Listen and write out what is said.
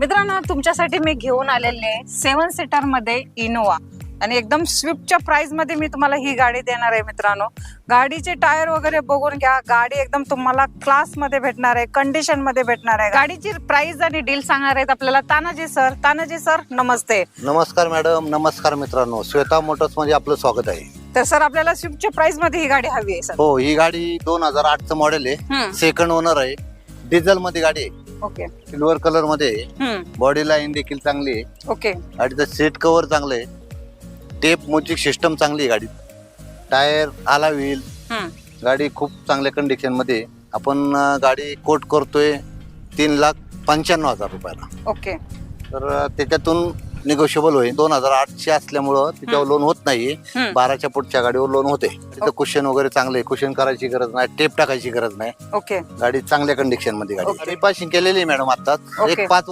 मित्रांनो, तुमच्यासाठी मी घेऊन आलेले 7 सीटर मध्ये इनोवा आणि एकदम स्विफ्टच्या प्राइस मध्ये मी तुम्हाला ही गाडी देणार आहे. मित्रांनो, गाडीचे टायर वगैरे बघून घ्या. गाडी एकदम तुम्हाला क्लास मध्ये भेटणार आहे, कंडिशन मध्ये भेटणार आहे. गाडीची प्राइस आणि डील सांगणार आहेत आपल्याला तानाजी सर. तानाजी सर, नमस्ते. नमस्कार मॅडम. नमस्कार मित्रांनो. श्वेता मोटर्स मध्ये आपलं स्वागत आहे. तर सर, आपल्याला स्विफ्टच्या प्राइस मध्ये ही गाडी हवी आहे सर. हो, ही गाडी 2008 मॉडेल आहे. सेकंड ओनर आहे. डिझेल मध्ये गाडी आहे. ओके. सिल्वर कलर मध्ये आहे. बॉडी लाईन देखील चांगली आहे. ओके. गाडीचं सीट कव्हर चांगलं आहे. टेप म्युझिक सिस्टम चांगली आहे गाडी. टायर आला व्हील. गाडी खूप चांगल्या कंडिशन मध्ये आहे. आपण गाडी कोट करतोय 3,95,000 रुपयाला. ओके. तर त्याच्यातून निगोशिएबल होईल. 2008 असल्यामुळं त्याच्यावर लोन होत नाही. 12च्या पुढच्या गाडीवर लोन होते. तिथं कुशन वगैरे चांगले, कुशन करायची गरज नाही, टेप टाकायची गरज नाही. ओके. गाडी चांगल्या कंडिशन मध्ये गाडी पासिंग केलेली आहे मॅडम. आता ओके. एक 5 वर्ष